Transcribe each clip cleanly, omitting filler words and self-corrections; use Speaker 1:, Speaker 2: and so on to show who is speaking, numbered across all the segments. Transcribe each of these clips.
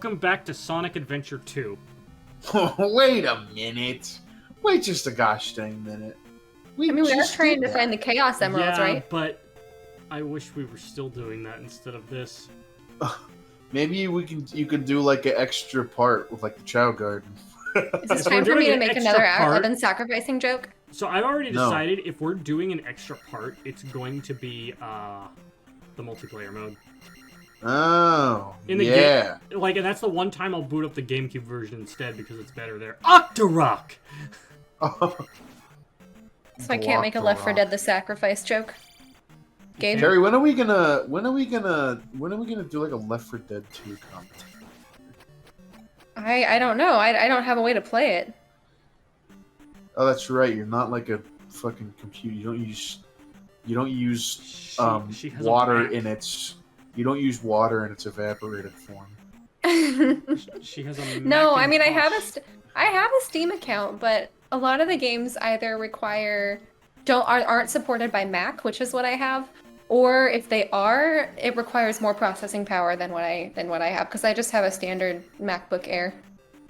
Speaker 1: welcome back to Sonic Adventure 2.
Speaker 2: Wait a minute. Wait just a gosh dang minute.
Speaker 3: We are trying to find the Chaos Emeralds,
Speaker 1: yeah,
Speaker 3: right?
Speaker 1: But I wish we were still doing that instead of this.
Speaker 2: Maybe you could do like an extra part with like the Chow Garden.
Speaker 3: Is this time for me to make another Evan sacrificing joke?
Speaker 1: So I've already decided if we're doing an extra part, it's going to be the multiplayer mode.
Speaker 2: Oh,
Speaker 1: in the game, and that's the one time I'll boot up the GameCube version instead because it's better there. Octorok!
Speaker 3: So I can't make a Left 4 Dead the sacrifice joke. Gabe?
Speaker 2: Terry, when are we gonna do like a Left 4 Dead 2 competition?
Speaker 3: I don't know. I don't have a way to play it.
Speaker 2: Oh, that's right. You're not like a fucking computer. You don't use water in its. You don't use water in its evaporated form.
Speaker 1: She has a
Speaker 3: No, I mean I have a Steam account, but a lot of the games either aren't supported by Mac, which is what I have, or if they are, it requires more processing power than what I have because I just have a standard MacBook Air.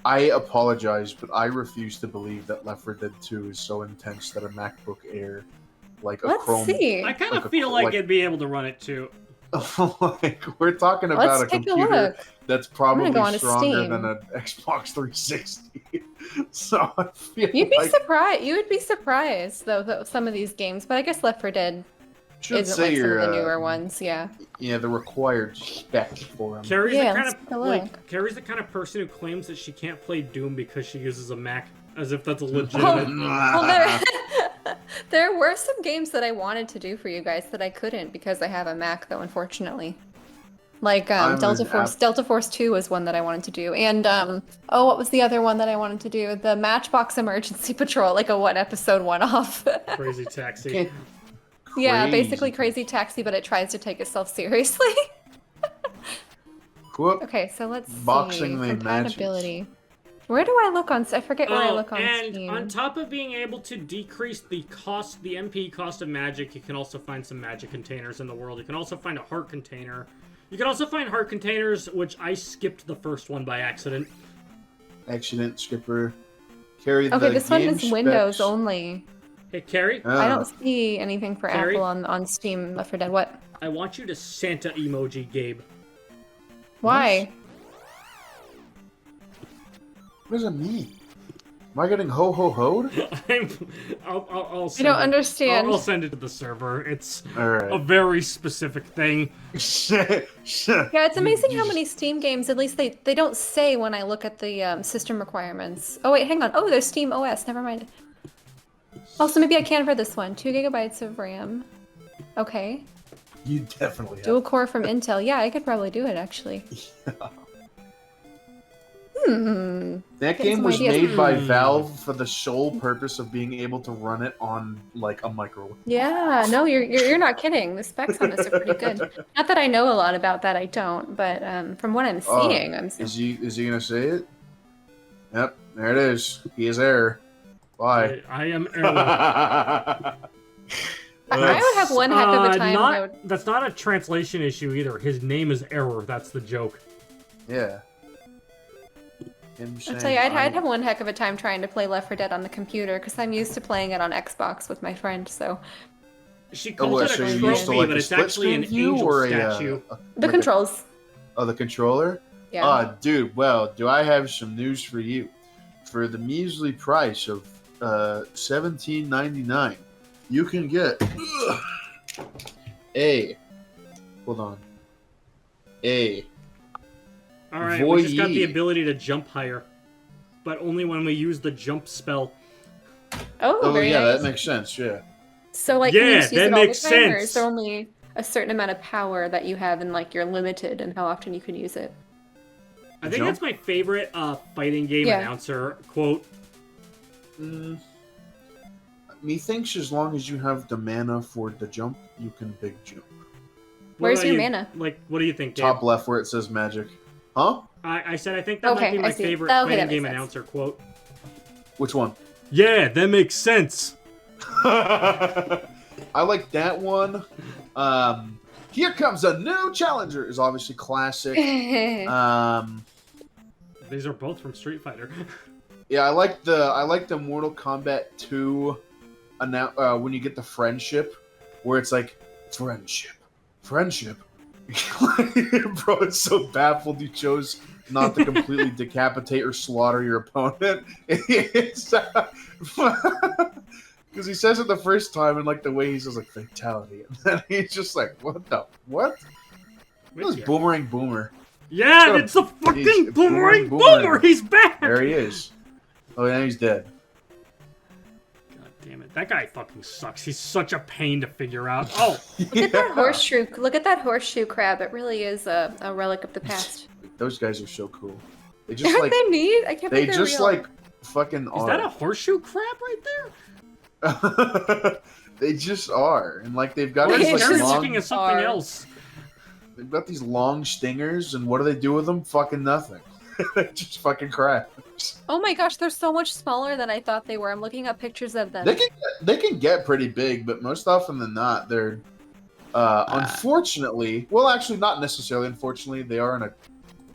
Speaker 2: I apologize, but I refuse to believe that Left 4 Dead 2 is so intense that a MacBook Air, like a Chrome.
Speaker 3: Let's see.
Speaker 1: I kind of feel like it'd be able to run it too.
Speaker 2: Like we're talking about a computer that's probably stronger than an Xbox 360. So I feel
Speaker 3: you would be surprised though some of these games, but I guess Left 4 Dead isn't like some of the newer ones. Yeah, the required
Speaker 2: spec for them.
Speaker 1: Carrie's the kind of person who claims that she can't play Doom because she uses a Mac, as if that's a legitimate.
Speaker 3: There were some games that I wanted to do for you guys that I couldn't because I have a Mac, though, unfortunately. Like Delta Force 2 was one that I wanted to do, and what was the other one that I wanted to do? The Matchbox Emergency Patrol, like a episode one-off.
Speaker 1: Crazy Taxi.
Speaker 3: Yeah, basically Crazy Taxi, but it tries to take itself seriously. Okay, so let's see. Compatibility. Where do I look on? I forget where I look on Steam.
Speaker 1: And on top of being able to decrease the MP cost of magic, you can also find some magic containers in the world. You can also find a heart container. You can also find heart containers, which I skipped the first one by accident.
Speaker 2: Accident skipper. Carrie.
Speaker 3: Okay, this one is Windows only.
Speaker 1: Hey, Carrie.
Speaker 3: I don't see anything for Apple on Steam. Left 4 Dead. What?
Speaker 1: I want you to Santa emoji, Gabe.
Speaker 3: Why?
Speaker 2: What does it mean? Am I getting ho-ho-hoed?
Speaker 1: I'll
Speaker 3: I don't understand.
Speaker 1: I'll send it to the server. It's a very specific thing.
Speaker 3: Yeah, it's amazing how many Steam games, at least they don't say when I look at the system requirements. Oh, wait, hang on. Oh, there's Steam OS. Never mind. Oh, so maybe I can for this one. 2 GB of RAM. Okay.
Speaker 2: You definitely have.
Speaker 3: Dual core from Intel. Yeah, I could probably do it, actually.
Speaker 2: That game was made by Valve for the sole purpose of being able to run it on like a microwave.
Speaker 3: Yeah, no, you're not kidding. The specs on this are pretty good. Not that I know a lot about that, I don't, but from what I'm seeing, I'm seeing.
Speaker 2: Is he gonna say it? Yep, there it is. He is error. Bye.
Speaker 1: I am error.
Speaker 3: I would have one heck of a time.
Speaker 1: That's not a translation issue either. His name is Error. That's the joke.
Speaker 2: Yeah.
Speaker 3: I'll tell you, I'd have one heck of a time trying to play Left 4 Dead on the computer because I'm used to playing it on Xbox with my friend. So
Speaker 1: she calls it a trophy, but it's actually an angel statue.
Speaker 3: The controls.
Speaker 2: Oh, the controller?
Speaker 3: Yeah.
Speaker 2: Dude. Well, do I have some news for you? For the measly price of $17.99, you can get
Speaker 1: Alright, we just got the ability to jump higher. But only when we use the jump spell.
Speaker 3: Oh, very nice.
Speaker 2: That makes sense, yeah.
Speaker 3: So, like, can you use it all the time, or is there only a certain amount of power that you have and, like, you're limited in how often you can use it?
Speaker 1: I think that's my favorite fighting game announcer quote.
Speaker 2: Methinks as long as you have the mana for the jump, you can big jump.
Speaker 3: Where's your mana?
Speaker 1: Like, what do you think, Dave?
Speaker 2: Top left where it says magic. Huh?
Speaker 1: I said I think that might be my favorite fighting game announcer quote.
Speaker 2: Which one?
Speaker 1: Yeah, that makes sense.
Speaker 2: I like that one. Here comes a new challenger is obviously classic.
Speaker 1: These are both from Street Fighter.
Speaker 2: Yeah, I like the Mortal Kombat 2 when you get the friendship, where it's like friendship. Bro, it's so baffled you chose not to completely decapitate or slaughter your opponent. Because he says it the first time, and like the way he says like fatality, and then he's just like, what? It was Boomerang Boomer.
Speaker 1: Yeah, it's the fucking Boomerang Boomer. He's back.
Speaker 2: There he is. Oh, now he's dead.
Speaker 1: God damn it, that guy fucking sucks. He's such a pain to figure out. Oh,
Speaker 3: look at that horseshoe! Look at that horseshoe crab. It really is a relic of the past.
Speaker 2: Those guys are so cool. They just
Speaker 3: Aren't they neat? I can't believe they're
Speaker 2: just
Speaker 3: real.
Speaker 2: like fucking.
Speaker 1: Is that a horseshoe crab right there?
Speaker 2: They just are, and like they've got
Speaker 1: They're
Speaker 2: these like
Speaker 1: looking at something else.
Speaker 2: They've got these long stingers, and what do they do with them? Fucking nothing. They just fucking crabs.
Speaker 3: Oh my gosh, they're so much smaller than I thought they were. I'm looking up pictures of them.
Speaker 2: They can get pretty big, but most often than not, they're unfortunately, well, actually, not necessarily. Unfortunately, they are in a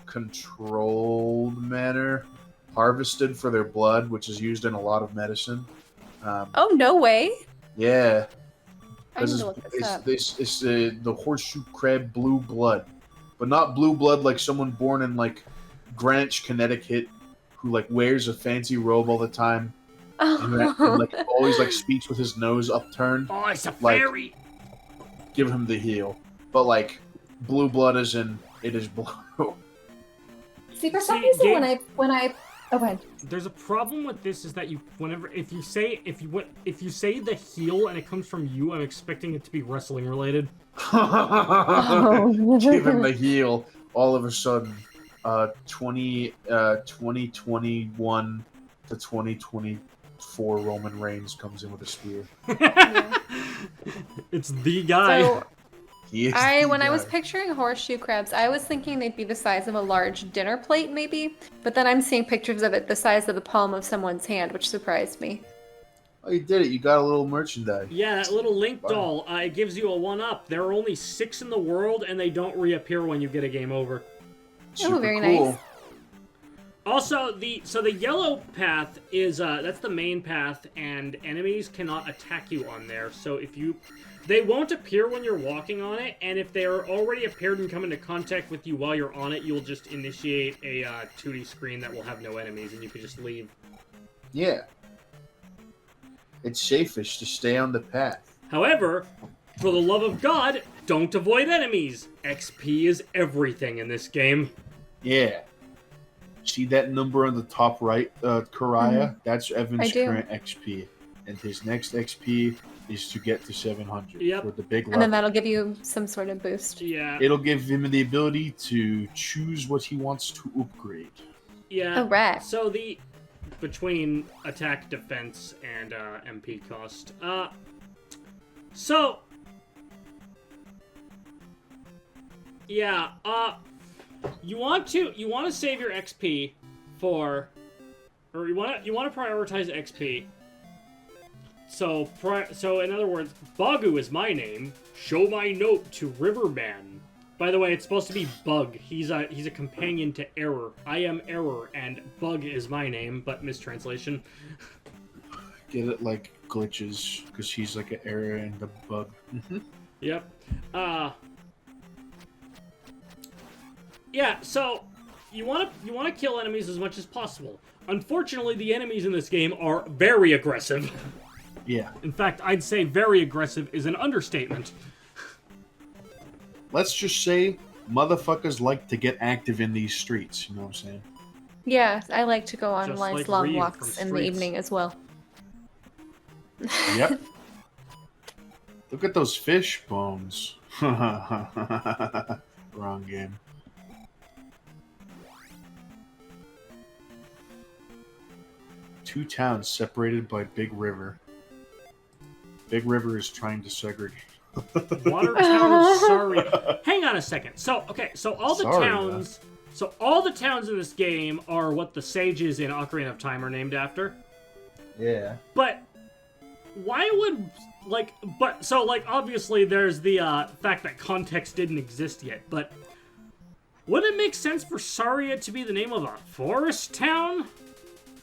Speaker 2: controlled manner harvested for their blood, which is used in a lot of medicine.
Speaker 3: Oh, no way.
Speaker 2: Yeah.
Speaker 3: I need to look this up.
Speaker 2: It's the horseshoe crab blue blood. But not blue blood like someone born in, like, Greenwich, Connecticut, who, like, wears a fancy robe all the time. And, like, always, like, speaks with his nose upturned.
Speaker 1: Oh, it's a
Speaker 2: like,
Speaker 1: fairy.
Speaker 2: Give him the heel. But, like, blue blood is in... It is blue.
Speaker 3: See, for some reason, when I... Oh, go ahead.
Speaker 1: There's a problem with this is that if you say the heel and it comes from you, I'm expecting it to be wrestling related.
Speaker 3: Oh.
Speaker 2: Give him the heel. All of a sudden, 2021 to 2024 Roman Reigns comes in with a spear.
Speaker 3: Yeah.
Speaker 1: It's the guy.
Speaker 3: So, when I was picturing horseshoe crabs, I was thinking they'd be the size of a large dinner plate, maybe. But then I'm seeing pictures of it the size of the palm of someone's hand, which surprised me.
Speaker 2: Oh, you did it. You got a little merchandise.
Speaker 1: Yeah, that little Link doll, it gives you a 1-up. There are only 6 in the world, and they don't reappear when you get a game over.
Speaker 2: Super
Speaker 3: very
Speaker 2: cool.
Speaker 3: nice.
Speaker 1: Also, the yellow path is, that's the main path, and enemies cannot attack you on there. So they won't appear when you're walking on it, and if they are already appeared and come into contact with you while you're on it, you'll just initiate a 2D screen that will have no enemies, and you can just leave.
Speaker 2: Yeah. It's safest to stay on the path.
Speaker 1: However, for the love of God, don't avoid enemies. XP is everything in this game.
Speaker 2: Yeah. See that number on the top right, Karaya? Mm-hmm. That's Evan's current XP. And his next XP is to get to 700 for the big level.
Speaker 3: And then that'll give you some sort of boost.
Speaker 1: Yeah.
Speaker 2: It'll give him the ability to choose what he wants to upgrade.
Speaker 1: Yeah.
Speaker 3: Oh, right.
Speaker 1: So between attack, defense, and MP cost. You want to save your XP or you want to prioritize XP. So in other words, Bagu is my name. Show my note to Riverman. By the way, it's supposed to be Bug. He's a companion to Error. I am Error, and Bug is my name, but mistranslation.
Speaker 2: Get it like glitches, because he's like an error and a bug.
Speaker 1: Yep. Yeah. So you want to kill enemies as much as possible. Unfortunately, the enemies in this game are very aggressive.
Speaker 2: Yeah.
Speaker 1: In fact, I'd say very aggressive is an understatement.
Speaker 2: Let's just say motherfuckers like to get active in these streets, you know what I'm saying?
Speaker 3: Yeah, I like to go on
Speaker 1: Just
Speaker 3: nice
Speaker 1: like
Speaker 3: long
Speaker 1: Reed
Speaker 3: walks
Speaker 1: from
Speaker 3: in the
Speaker 1: Streets.
Speaker 3: evening as well.
Speaker 2: Yep. Look at those fish bones. Wrong game. Two towns separated by Big River. Big River is trying to segregate.
Speaker 1: Watertown, sorry. Hang on a second. So all the
Speaker 2: Sorry,
Speaker 1: towns, all the towns in this game are what the sages in Ocarina of Time are named after.
Speaker 2: Yeah.
Speaker 1: But why would obviously there's the fact that context didn't exist yet, but Would it make sense for Saria to be the name of a forest town?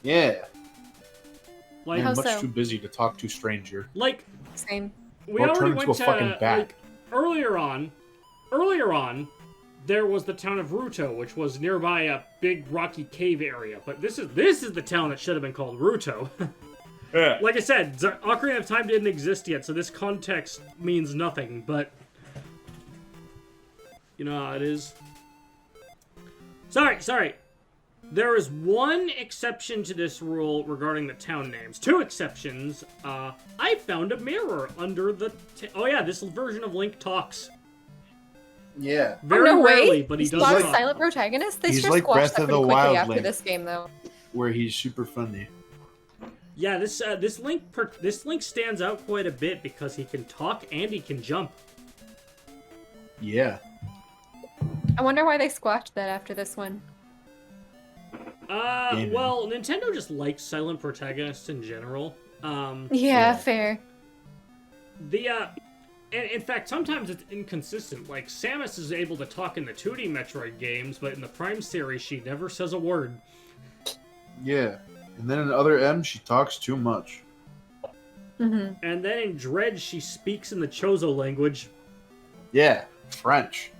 Speaker 2: Yeah.
Speaker 1: Like,
Speaker 2: I'm
Speaker 3: How
Speaker 2: much
Speaker 3: so?
Speaker 2: too busy to talk to stranger.
Speaker 1: like
Speaker 3: Same.
Speaker 1: we
Speaker 2: Or
Speaker 1: already
Speaker 2: turn
Speaker 1: went
Speaker 2: into a fucking bat.
Speaker 1: like earlier on, there was the town of Ruto, which was nearby a big rocky cave area. But this is the town that should have been called Ruto.
Speaker 2: Yeah.
Speaker 1: Like I said, Ocarina of Time didn't exist yet, so this context means nothing. But you know how it is. Sorry. There is one exception to this rule regarding the town names. Two exceptions. I found a mirror under the... oh yeah, this version of Link talks.
Speaker 2: Yeah.
Speaker 1: Very
Speaker 3: no way.
Speaker 1: rarely, but he
Speaker 3: He's
Speaker 1: does
Speaker 3: not a
Speaker 1: talk.
Speaker 3: silent protagonist. They
Speaker 2: He's
Speaker 3: should
Speaker 2: like
Speaker 3: squash
Speaker 2: Breath
Speaker 3: that
Speaker 2: of
Speaker 3: pretty
Speaker 2: the
Speaker 3: quickly
Speaker 2: Wild
Speaker 3: after
Speaker 2: Link.
Speaker 3: this game, though.
Speaker 2: Where he's super funny.
Speaker 1: Yeah, this Link stands out quite a bit because he can talk and he can jump.
Speaker 2: Yeah.
Speaker 3: I wonder why they squashed that after this one.
Speaker 2: Gaming.
Speaker 1: Well, Nintendo just likes silent protagonists in general.
Speaker 3: Yeah, fair.
Speaker 1: And in fact, sometimes it's inconsistent. Like, Samus is able to talk in the 2D Metroid games, but in the Prime series, she never says a word.
Speaker 2: Yeah. And then in other M, she talks too much.
Speaker 3: Mm-hmm.
Speaker 1: And then in Dread, she speaks in the Chozo language.
Speaker 2: Yeah. French.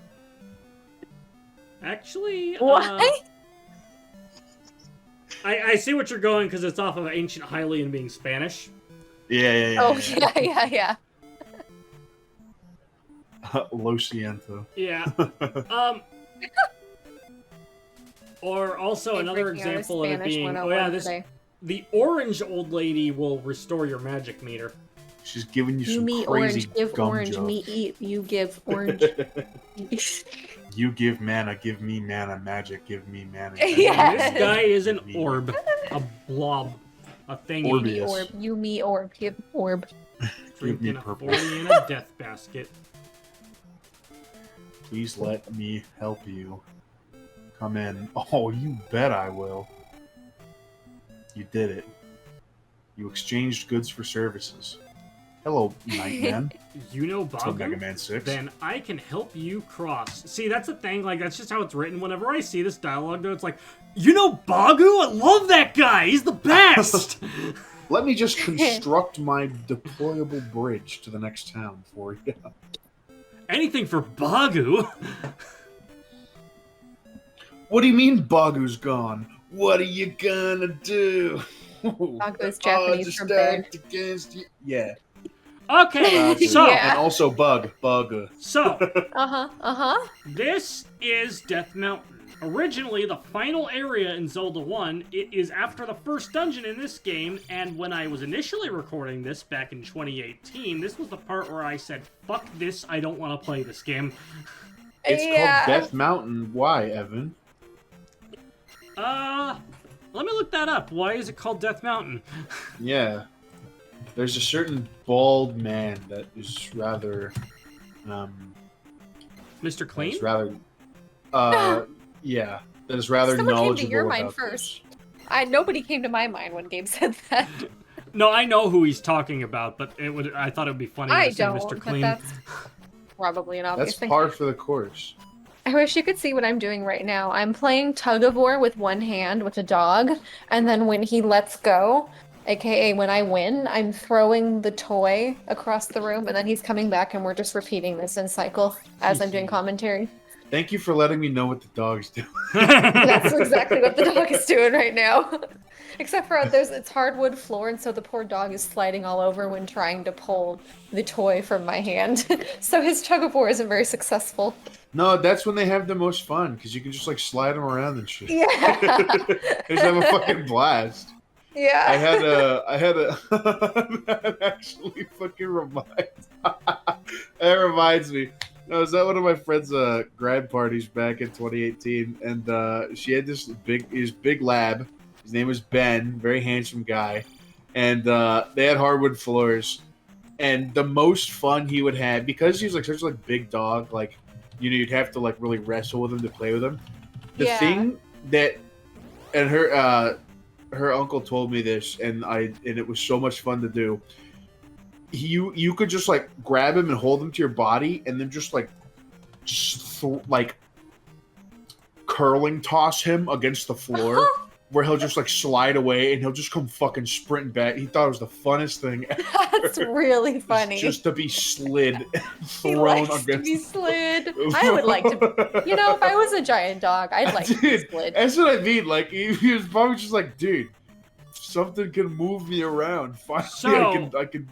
Speaker 1: Actually,
Speaker 3: Why?
Speaker 1: I see what you're going, because it's off of Ancient Hylian being Spanish.
Speaker 2: Yeah.
Speaker 3: Oh, yeah.
Speaker 2: Lo siento.
Speaker 1: Yeah. Or also another example of it being, the orange old lady will restore your magic meter.
Speaker 2: She's giving you
Speaker 3: You
Speaker 2: some
Speaker 3: me
Speaker 2: crazy
Speaker 3: orange, give
Speaker 2: gum
Speaker 3: orange,
Speaker 2: jokes.
Speaker 3: me eat, you give orange.
Speaker 2: You give mana, give me mana, magic, give me mana.
Speaker 3: Yeah.
Speaker 1: This guy is an orb. A blob. A thingy.
Speaker 2: Orb.
Speaker 3: Me orb, you me orb, give orb.
Speaker 2: Give me
Speaker 1: Drinking a
Speaker 2: purple.
Speaker 1: 40 in a death basket.
Speaker 2: Please let me help you. Come in. Oh, you bet I will. You did it. You exchanged goods for services. Hello, Nightman.
Speaker 1: You know
Speaker 2: To Mega
Speaker 1: Bagu?
Speaker 2: Man 6.
Speaker 1: Then I can help you cross. See, that's the thing. Like, that's just how it's written. Whenever I see this dialogue, though, it's like, you know Bagu? I love that guy. He's the best.
Speaker 2: Let me just construct my deployable bridge to the next town for you.
Speaker 1: Anything for Bagu.
Speaker 2: What do you mean Bagu's gone? What are you gonna do?
Speaker 3: Bagu's Japanese
Speaker 2: just
Speaker 3: for bird.
Speaker 2: act against you. Yeah.
Speaker 1: Okay, so
Speaker 3: Yeah.
Speaker 2: And also Bug.
Speaker 1: so
Speaker 3: Uh-huh.
Speaker 1: this is Death Mountain. Originally, the final area in Zelda 1, it is after the first dungeon in this game, and when I was initially recording this back in 2018, this was the part where I said, fuck this, I don't want to play this game.
Speaker 2: It's called Death Mountain. Why, Evan?
Speaker 1: Let me look that up. Why is it called Death Mountain?
Speaker 2: Yeah. There's a certain bald man that is rather,
Speaker 1: Mr. Clean?
Speaker 2: is rather, yeah, that is rather
Speaker 3: Someone
Speaker 2: knowledgeable
Speaker 3: came to your mind
Speaker 2: about
Speaker 3: first. Nobody came to my mind when Gabe said that.
Speaker 1: No, I know who he's talking about, but I thought it would be funny
Speaker 3: I
Speaker 1: to say
Speaker 3: don't,
Speaker 1: Mr.
Speaker 3: but
Speaker 1: Clean.
Speaker 3: that's probably an obvious
Speaker 2: That's
Speaker 3: thing.
Speaker 2: par for the course.
Speaker 3: I wish you could see what I'm doing right now. I'm playing tug of war with one hand with a dog, and then when he lets go, aka when I win, I'm throwing the toy across the room, and then he's coming back, and we're just repeating this in cycle as I'm doing commentary.
Speaker 2: Thank you for letting me know what the dog's doing.
Speaker 3: That's exactly what the dog is doing right now. Except for it's hardwood floor, and so the poor dog is sliding all over when trying to pull the toy from my hand. So his tug of war isn't very successful.
Speaker 2: No, that's when they have the most fun, because you can just, like, slide them around and shit.
Speaker 3: Yeah.
Speaker 2: They just have a fucking blast.
Speaker 3: Yeah.
Speaker 2: I had a that actually fucking reminds me. I was at one of my friend's grad parties back in 2018, and she had this big lab. His name was Ben, very handsome guy, and they had hardwood floors. And the most fun he would have, because he was like such a big dog, like, you know, you'd have to like really wrestle with him to play with him. The thing that, and her uncle told me this, and it was so much fun to do. You could just like grab him and hold him to your body, and then just curling toss him against the floor, where he'll just like slide away and he'll just come fucking sprinting back. He thought it was the funnest thing ever.
Speaker 3: That's really funny.
Speaker 2: Just to be slid,
Speaker 3: He
Speaker 2: thrown
Speaker 3: likes to
Speaker 2: against.
Speaker 3: be slid. I would like to. You know, if I was a giant dog, I'd like to be slid.
Speaker 2: That's what I mean. Like he was probably just like, dude, something can move me around. Finally,
Speaker 1: So,
Speaker 2: I can.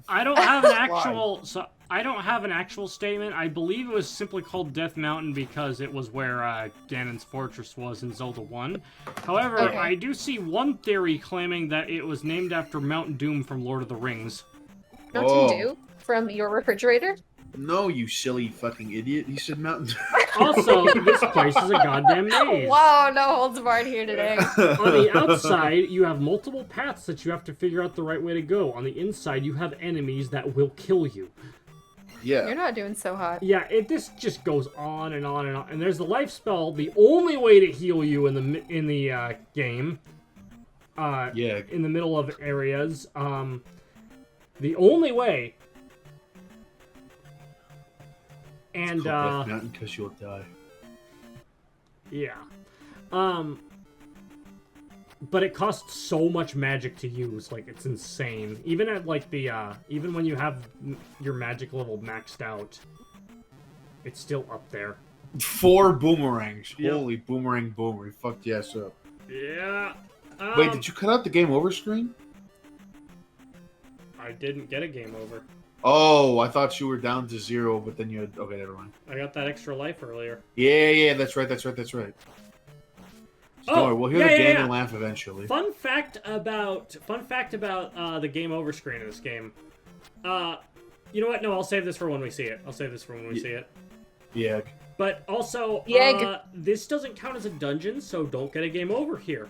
Speaker 1: I don't have an
Speaker 2: Fly.
Speaker 1: actual. So I don't have an actual statement. I believe it was simply called Death Mountain because it was where Ganon's fortress was in Zelda 1. However,
Speaker 3: Okay.
Speaker 1: I do see one theory claiming that it was named after Mount Doom from Lord of the Rings.
Speaker 3: Mountain Dew from your refrigerator.
Speaker 2: No, you silly fucking idiot. He said Mountain.
Speaker 1: Also, this place is a goddamn maze.
Speaker 3: Wow, no holds barred here today.
Speaker 1: On the outside, you have multiple paths that you have to figure out the right way to go. On the inside, you have enemies that will kill you.
Speaker 2: Yeah.
Speaker 3: You're not doing so hot.
Speaker 1: Yeah, this just goes on and on and on. And there's the life spell, the only way to heal you in the game.
Speaker 2: Yeah.
Speaker 1: In the middle of areas. The only way. And
Speaker 2: It's called Death Mountain because you'll die.
Speaker 1: yeah. But it costs so much magic to use, like it's insane. Even at like the even when you have your magic level maxed out, it's still up there.
Speaker 2: 4 boomerangs.
Speaker 1: Yep.
Speaker 2: Holy boomerang boomer. He fucked the ass up.
Speaker 1: Yeah.
Speaker 2: Wait, did you cut out the game over screen?
Speaker 1: I didn't get a game over.
Speaker 2: Oh, I thought you were down to 0, but then you had... Okay, never mind.
Speaker 1: I got that extra life earlier.
Speaker 2: Yeah, that's right. So don't worry, we'll hear the Ganon laugh eventually.
Speaker 1: Fun fact about the game over screen in this game. You know what? No, I'll save this for when we see it.
Speaker 2: Yeah.
Speaker 1: But also, this doesn't count as a dungeon, so don't get a game over here.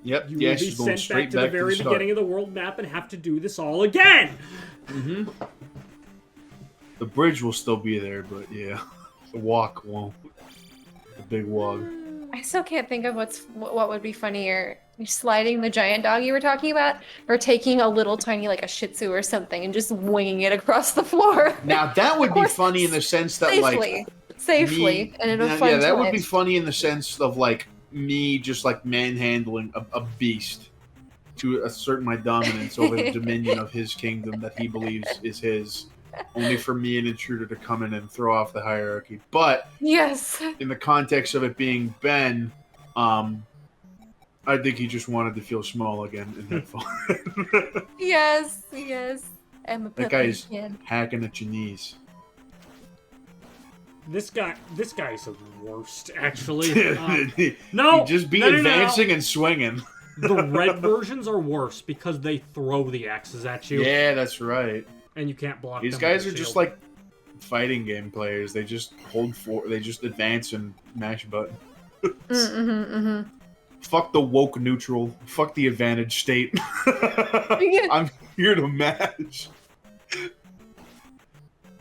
Speaker 2: Yep.
Speaker 1: You will be
Speaker 2: she's going
Speaker 1: sent
Speaker 2: straight
Speaker 1: back to the very
Speaker 2: start.
Speaker 1: beginning of the world map and have to do this all again.
Speaker 2: Mm-hmm. The bridge will still be there, but yeah, the walk won't. The big walk.
Speaker 3: I still can't think of what would be funnier. Sliding the giant dog you were talking about, or taking a little tiny, like a Shih Tzu or something, and just winging it across the floor.
Speaker 2: Now that would be funny in the sense that
Speaker 3: safely, and in a fun
Speaker 2: yeah, that
Speaker 3: time.
Speaker 2: would be funny in the sense of like me just like manhandling a beast to assert my dominance over the dominion of his kingdom that he believes is his, only for me, an intruder, to come in and throw off the hierarchy. But
Speaker 3: Yes.
Speaker 2: in the context of it being Ben, I think he just wanted to feel small again and have fun.
Speaker 3: Yes. I'm a
Speaker 2: That guy's hacking at your knees.
Speaker 1: This guy is the worst, actually. No,
Speaker 2: He'd just be
Speaker 1: no.
Speaker 2: advancing and swinging.
Speaker 1: The red versions are worse because they throw the axes at you.
Speaker 2: Yeah, that's right.
Speaker 1: And you can't block
Speaker 2: These
Speaker 1: them
Speaker 2: guys
Speaker 1: with
Speaker 2: are
Speaker 1: a
Speaker 2: just
Speaker 1: shield.
Speaker 2: like fighting game players. They just they just advance and mash a button. Fuck the woke neutral. Fuck the advantage state. I'm here to match.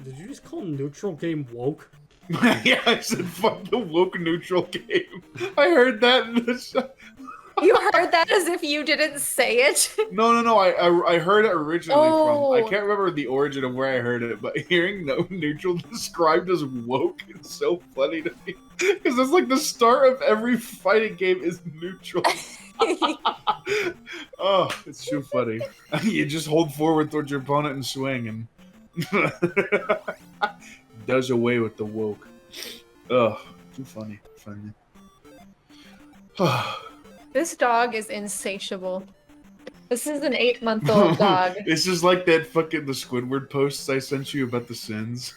Speaker 1: Did you just call neutral game woke?
Speaker 2: Yeah, I said fuck the woke neutral game. I heard that in the show.
Speaker 3: You heard that as if you didn't say it.
Speaker 2: No. I heard it originally
Speaker 3: Oh.
Speaker 2: from. I can't remember the origin of where I heard it, but hearing no neutral described as woke is so funny to me because it's like the start of every fighting game is neutral. Oh, it's too funny. You just hold forward towards your opponent and swing, and does away with the woke. Ugh, too funny.
Speaker 3: This dog is insatiable. This is an 8-month-old dog.
Speaker 2: This is like that fucking the Squidward posts I sent you about the sins.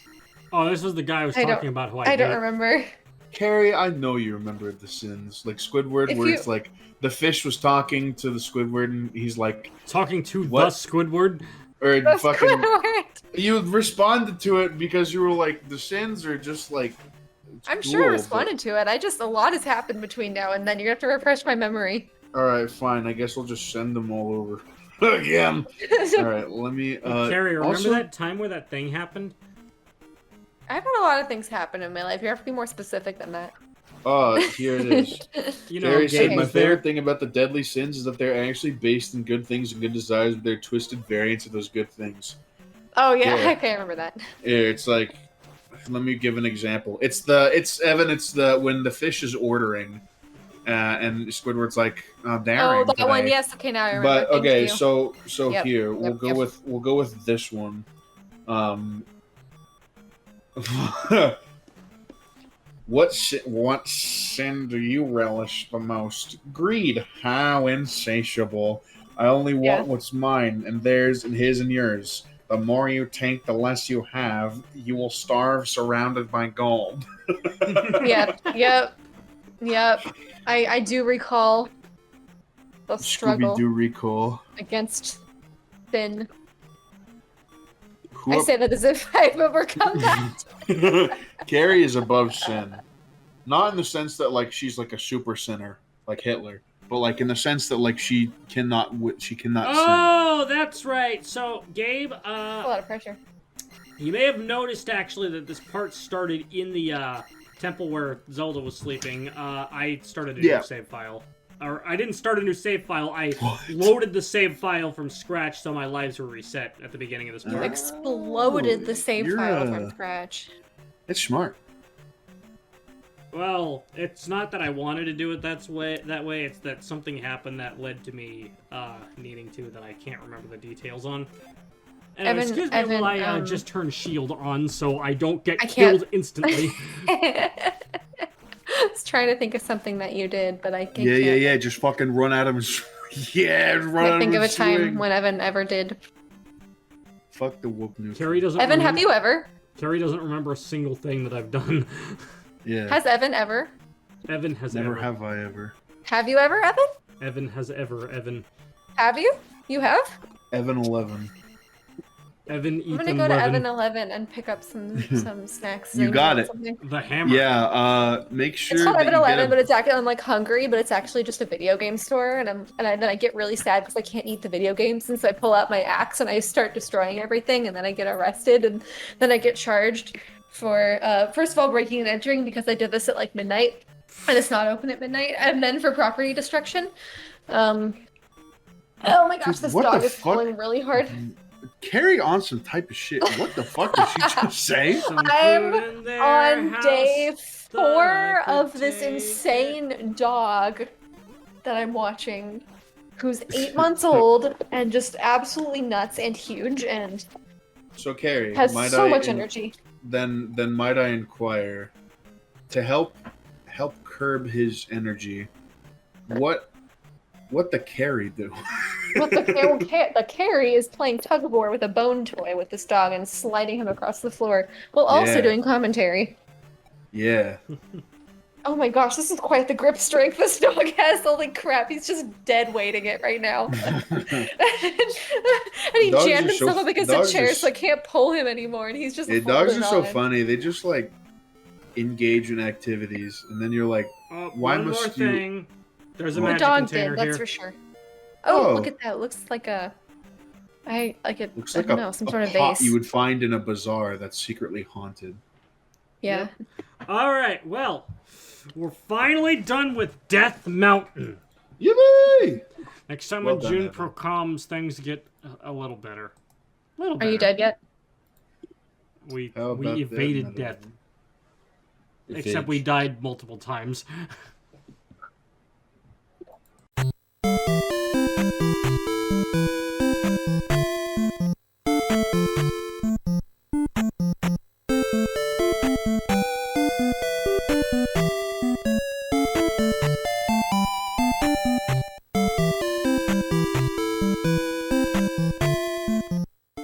Speaker 1: Oh, this was the guy I was talking about who I
Speaker 3: I don't
Speaker 1: hate.
Speaker 3: remember.
Speaker 2: Carrie, I know you remember the sins. Like Squidward, where it's like the fish was talking to the Squidward and he's like...
Speaker 1: Talking to
Speaker 2: what?
Speaker 1: the Squidward?
Speaker 2: Or
Speaker 3: The
Speaker 2: fucking...
Speaker 3: Squidward.
Speaker 2: You responded to it because you were like, the sins are just like...
Speaker 3: I'm sure I responded to it. A lot has happened between now and then. You're going to have to refresh my memory.
Speaker 2: Alright, fine. I guess I'll just send them all over. Again. Alright, let me...
Speaker 1: Carrie, remember
Speaker 2: also-
Speaker 1: that time where that thing happened?
Speaker 3: I've had a lot of things happen in my life. You have to be more specific than that.
Speaker 2: Here it is.
Speaker 1: You know,
Speaker 2: Carrie said,
Speaker 1: Gabe
Speaker 2: my
Speaker 1: was there.
Speaker 2: favorite thing about the deadly sins is that they're actually based in good things and good desires, but they're twisted variants of those good things.
Speaker 3: Oh, yeah.
Speaker 2: Yeah.
Speaker 3: I can't remember that.
Speaker 2: Yeah, it's like let me give an example. It's the when the fish is ordering, and Squidward's like, daring
Speaker 3: Oh, that
Speaker 2: today.
Speaker 3: one. Yes. Okay, now I remember.
Speaker 2: But
Speaker 3: Thank
Speaker 2: okay,
Speaker 3: you.
Speaker 2: so
Speaker 3: Yep,
Speaker 2: here
Speaker 3: yep,
Speaker 2: we'll go
Speaker 3: yep.
Speaker 2: with this one. What sin do you relish the most? Greed. How insatiable. I only want what's mine, and theirs, and his, and yours. The more you take, the less you have. You will starve surrounded by gold.
Speaker 3: Yep. I do recall the struggle
Speaker 2: Scooby-Doo recall.
Speaker 3: against sin.
Speaker 2: Who
Speaker 3: I say that as if I've overcome that.
Speaker 2: Carrie is above sin. Not in the sense that like she's like a super sinner like Hitler, but like in the sense that like she cannot sin.
Speaker 1: Oh, that's right. So, Gabe,
Speaker 3: That's a lot of pressure.
Speaker 1: you may have noticed actually that this part started in the temple where Zelda was sleeping. I started a new save file. Or I didn't start a new save file. I loaded the save file from scratch, so my lives were reset at the beginning of this
Speaker 3: You
Speaker 1: part.
Speaker 3: exploded the save file from scratch.
Speaker 2: It's smart.
Speaker 1: Well, it's not that I wanted to do it that way. It's that something happened that led to me needing to that I can't remember the details on. Anyway, excuse me while I just turn shield on so I don't get killed instantly.
Speaker 3: I was trying to think of something that you did, but I can't.
Speaker 2: Yeah. Just fucking run at him. Run at him.
Speaker 3: Can't think of a time when Evan ever did.
Speaker 2: Fuck the whoop nuke.
Speaker 1: Carrie doesn't.
Speaker 3: Evan, have you ever?
Speaker 1: Carrie doesn't remember a single thing that I've done.
Speaker 2: Yeah.
Speaker 3: Has Evan ever?
Speaker 1: Evan has
Speaker 2: Never
Speaker 1: ever.
Speaker 2: have I ever.
Speaker 3: Have you ever, Evan?
Speaker 1: Evan has ever. Evan.
Speaker 3: Have you? You have?
Speaker 2: Evan 11.
Speaker 1: Evan,
Speaker 3: I'm
Speaker 1: Ethan,
Speaker 3: gonna go to
Speaker 1: Levin.
Speaker 3: Evan 11 and pick up some snacks.
Speaker 2: You got it.
Speaker 3: Something.
Speaker 1: The hammer.
Speaker 2: Yeah. Make sure.
Speaker 3: It's called
Speaker 2: that
Speaker 3: Evan
Speaker 2: you
Speaker 3: 11,
Speaker 2: get
Speaker 3: but it's actually I'm like hungry, but it's actually just a video game store, and then I get really sad because I can't eat the video games, and so I pull out my axe and I start destroying everything, and then I get arrested, and then I get charged for first of all breaking and entering because I did this at like midnight, and it's not open at midnight, and then for property destruction. Oh my gosh,
Speaker 2: Dude,
Speaker 3: this
Speaker 2: what
Speaker 3: dog
Speaker 2: the
Speaker 3: is
Speaker 2: fuck?
Speaker 3: pulling really hard.
Speaker 2: Carry on some type of shit. What the fuck did she just say?
Speaker 1: Some
Speaker 3: I'm
Speaker 1: food in their
Speaker 3: on
Speaker 1: house
Speaker 3: day
Speaker 1: that I
Speaker 3: 4
Speaker 1: could
Speaker 3: of this
Speaker 1: take
Speaker 3: insane dog that I'm watching, who's 8 months old and just absolutely nuts and huge and
Speaker 2: So Carrie,
Speaker 3: has
Speaker 2: might
Speaker 3: so
Speaker 2: I
Speaker 3: much energy.
Speaker 2: Then might I inquire, to help curb his energy, what the Carrie do?
Speaker 3: What the Carrie is playing tug of war with a bone toy with this dog and sliding him across the floor while also
Speaker 2: Yeah.
Speaker 3: doing commentary.
Speaker 2: Yeah.
Speaker 3: Oh my gosh, this is quite the grip strength this dog has. Holy crap, he's just dead weighting it right now. And he
Speaker 2: Dogs
Speaker 3: jammed
Speaker 2: are so-
Speaker 3: himself up against a
Speaker 2: dogs
Speaker 3: chair,
Speaker 2: are
Speaker 3: so I can't pull him anymore, and he's just
Speaker 2: Yeah, dogs
Speaker 3: holding
Speaker 2: are so
Speaker 3: on.
Speaker 2: funny. They just like engage in activities, and then you're like,
Speaker 1: Oh,
Speaker 2: Why
Speaker 1: one
Speaker 2: must
Speaker 1: more
Speaker 2: you-
Speaker 1: thing. There's a
Speaker 2: The
Speaker 3: The
Speaker 1: magic
Speaker 3: dog
Speaker 1: container
Speaker 3: did,
Speaker 1: here.
Speaker 3: that's for sure. Oh,
Speaker 2: Oh.
Speaker 3: look at that. It looks like a... I
Speaker 2: looks
Speaker 3: I
Speaker 2: like
Speaker 3: don't know, some sort
Speaker 2: a
Speaker 3: of
Speaker 2: pot
Speaker 3: vase.
Speaker 2: you would find in a bazaar that's secretly haunted.
Speaker 3: Yeah.
Speaker 1: All right, well, we're finally done with Death Mountain.
Speaker 2: Yippee!
Speaker 1: Next time
Speaker 2: Well
Speaker 1: when
Speaker 2: done,
Speaker 1: June
Speaker 2: Evan.
Speaker 1: proclaims, things get a little better. A little
Speaker 3: Are
Speaker 1: better.
Speaker 3: you dead yet?
Speaker 1: We
Speaker 2: How about that,
Speaker 1: evaded
Speaker 2: Madam?
Speaker 1: death. Except we died multiple times.